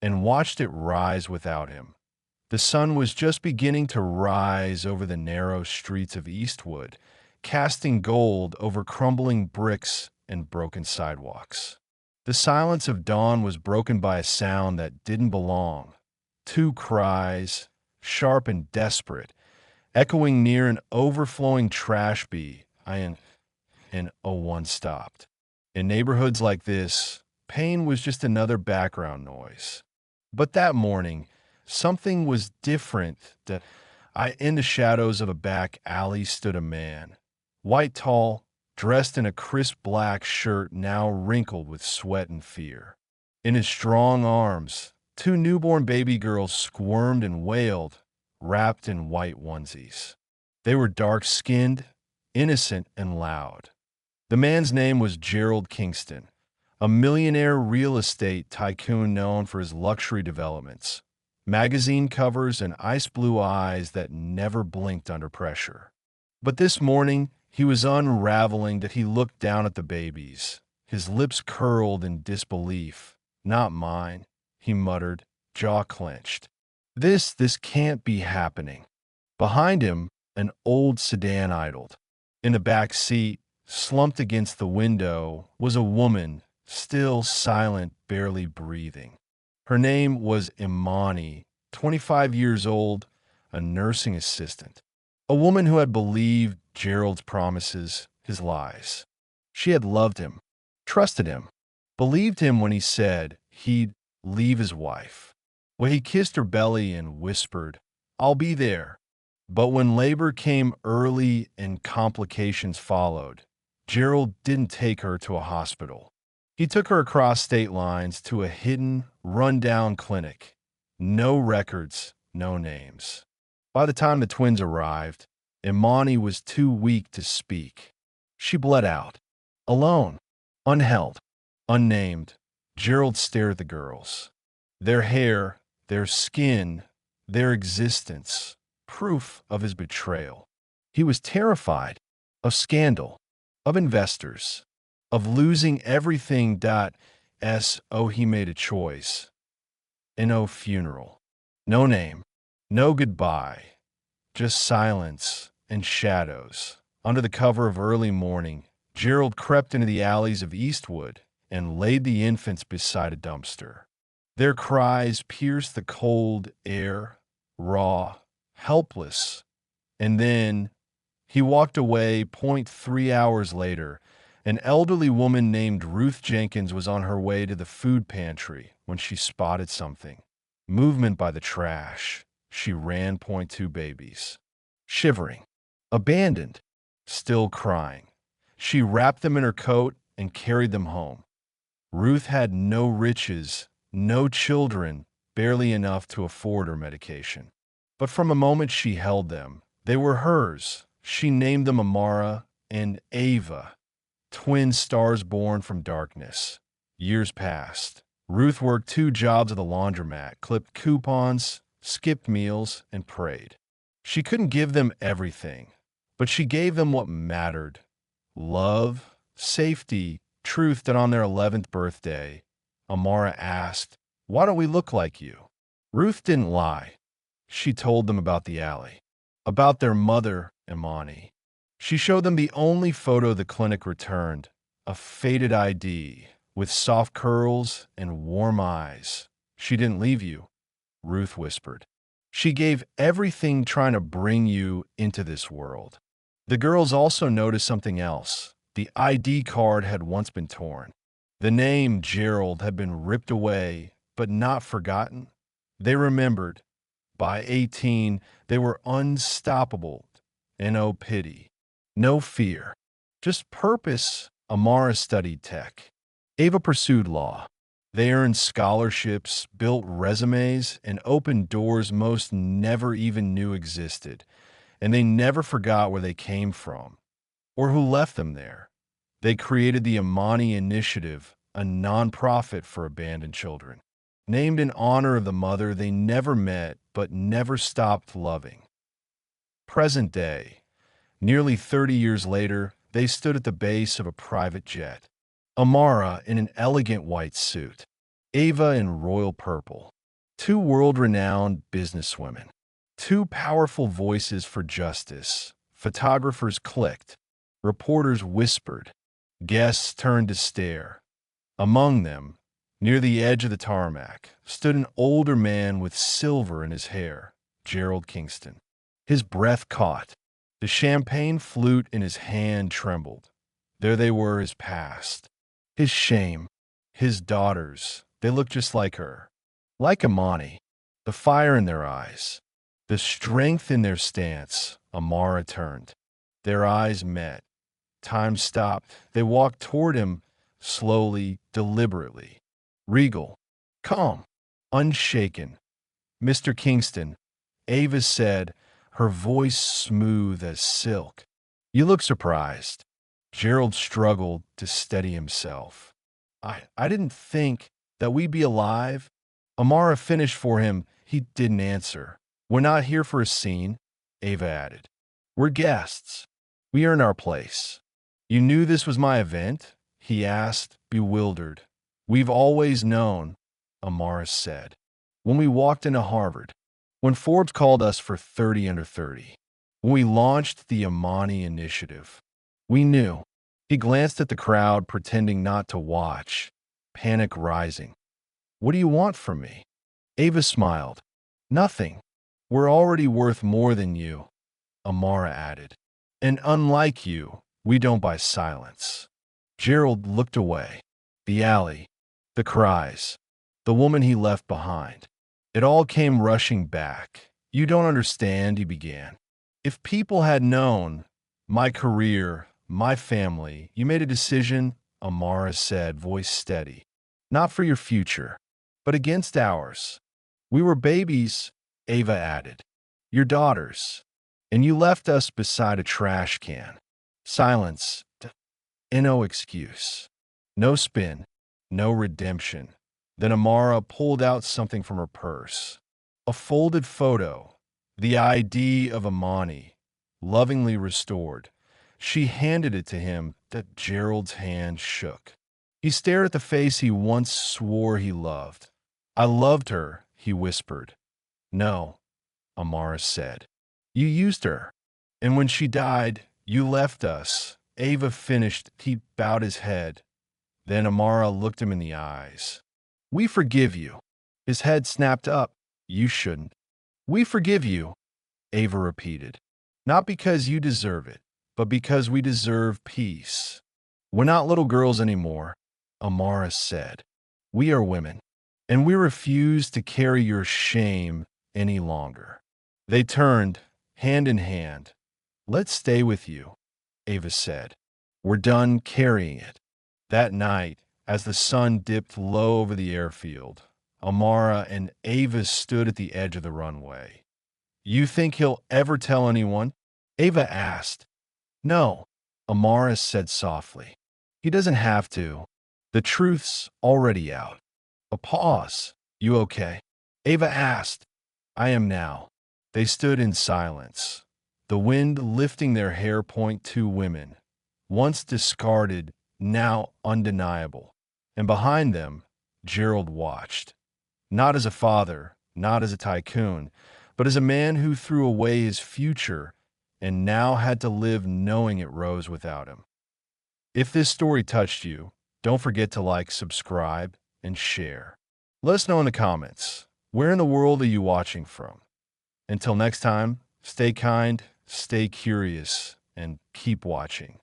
and watched it rise without him. The sun was just beginning to rise over the narrow streets of Eastwood, casting gold over crumbling bricks and broken sidewalks. The silence of dawn was broken by a sound that didn't belong. Two cries, sharp and desperate, echoing near an overflowing trash bin, and one stopped. In neighborhoods like this, pain was just another background noise. But that morning, something was different. In the shadows of a back alley stood a man, white tall, dressed in a crisp black shirt now wrinkled with sweat and fear. In his strong arms, two newborn baby girls squirmed and wailed, wrapped in white onesies. They were dark-skinned, innocent, and loud. The man's name was 𝙍𝙞𝙘𝙝, a millionaire real estate tycoon known for his luxury developments, magazine covers, and ice blue eyes that never blinked under pressure. But this morning, he was unraveling that he looked down at the babies, his lips curled in disbelief. "Not mine," he muttered, jaw clenched. This can't be happening." Behind him, an old sedan idled. In the back seat, slumped against the window, was a woman, still silent, barely breathing. Her name was Imani, 25 years old, a nursing assistant. A woman who had believed Gerald's promises, his lies. She had loved him, trusted him, believed him when he said he'd leave his wife. When he kissed her belly and whispered, "I'll be there." But when labor came early and complications followed, Gerald didn't take her to a hospital. He took her across state lines to a hidden, run-down clinic. No records, no names. By the time the twins arrived, Imani was too weak to speak. She bled out. Alone, unheld, unnamed, Gerald stared at the girls. Their hair, their skin, their existence, proof of his betrayal. He was terrified of scandal, of investors, of losing everything. He made a choice. No funeral, no name, no goodbye, just silence and shadows. Under the cover of early morning, Gerald crept into the alleys of Eastwood and laid the infants beside a dumpster. Their cries pierced the cold air, raw, helpless. And then he walked away. 3 hours later, an elderly woman named Ruth Jenkins was on her way to the food pantry when she spotted something. Movement by the trash. She ran. 2 babies. Shivering. Abandoned. Still crying. She wrapped them in her coat and carried them home. Ruth had no riches, no children, barely enough to afford her medication. But from the moment she held them, they were hers. She named them Amara and Ava, twin stars born from darkness. Years passed. Ruth worked 2 jobs at the laundromat, clipped coupons, skipped meals, and prayed. She couldn't give them everything, but she gave them what mattered: love, safety, truth. That on their 11th birthday, Amara asked, "Why don't we look like you?" Ruth didn't lie. She told them about the alley, about their mother, Imani. She showed them the only photo the clinic returned, a faded ID with soft curls and warm eyes. "She didn't leave you," Ruth whispered. "She gave everything trying to bring you into this world." The girls also noticed something else. The ID card had once been torn. The name Gerald had been ripped away, but not forgotten. They remembered. By 18, they were unstoppable. No pity, no fear, just purpose. Amara studied tech. Ava pursued law. They earned scholarships, built resumes, and opened doors most never even knew existed. And they never forgot where they came from or who left them there. They created the Imani Initiative, a nonprofit for abandoned children, named in honor of the mother they never met but never stopped loving. Present day, nearly 30 years later, they stood at the base of a private jet. Amara in an elegant white suit, Ava in royal purple. Two world-renowned businesswomen. Two powerful voices for justice. Photographers clicked. Reporters whispered. Guests turned to stare. Among them, near the edge of the tarmac, stood an older man with silver in his hair, 𝙍𝙞𝙘𝙝. His breath caught. The champagne flute in his hand trembled. There they were, his past. His shame. His daughters. They looked just like her. Like 𝙍𝙞𝙘𝙝. The fire in their eyes. The strength in their stance. Amara turned. Their eyes met. Time stopped. They walked toward him, slowly, deliberately. Regal. Calm. Unshaken. Mr. Kingston, Ava said, her voice smooth as silk. You look surprised. Gerald struggled to steady himself. I didn't think that we'd be alive. Amara finished for him. He didn't answer. We're not here for a scene, Ava added. We're guests. We earn our place. You knew this was my event? He asked, bewildered. We've always known, Amara said. When we walked into Harvard, when Forbes called us for 30 under 30, when we launched the Amani initiative, we knew. He glanced at the crowd, pretending not to watch, panic rising. What do you want from me? Ava smiled. Nothing. We're already worth more than you, Amara added. And unlike you, we don't buy silence. Gerald looked away. The alley, the cries, the woman he left behind. It all came rushing back. You don't understand, he began. If people had known, my career, my family, you made a decision, Amara said, voice steady. Not for your future, but against ours. We were babies, Ava added. Your daughters. And you left us beside a trash can. Silence. And no excuse. No spin. No redemption. Then Amara pulled out something from her purse. A folded photo. The ID of Amani. Lovingly restored. She handed it to him. That Gerald's hand shook. He stared at the face he once swore he loved. I loved her, he whispered. No, Amara said. You used her. And when she died, you left us. Ava finished. He bowed his head. Then Amara looked him in the eyes. We forgive you. His head snapped up. You shouldn't. We forgive you, Ava repeated. Not because you deserve it, but because we deserve peace. We're not little girls anymore, Amara said. We are women, and we refuse to carry your shame any longer. They turned, hand in hand. Let's stay with you, Ava said. We're done carrying it. That night, as the sun dipped low over the airfield, Amara and Ava stood at the edge of the runway. You think he'll ever tell anyone? Ava asked. No, Amara said softly. He doesn't have to. The truth's already out. A pause. You okay? Ava asked. I am now. They stood in silence, the wind lifting their hair. Two women, once discarded, now undeniable. And behind them, Gerald watched. Not as a father, not as a tycoon, but as a man who threw away his future and now had to live knowing it rose without him. If this story touched you, don't forget to like, subscribe, and share. Let us know in the comments, where in the world are you watching from? Until next time, stay kind, stay curious, and keep watching.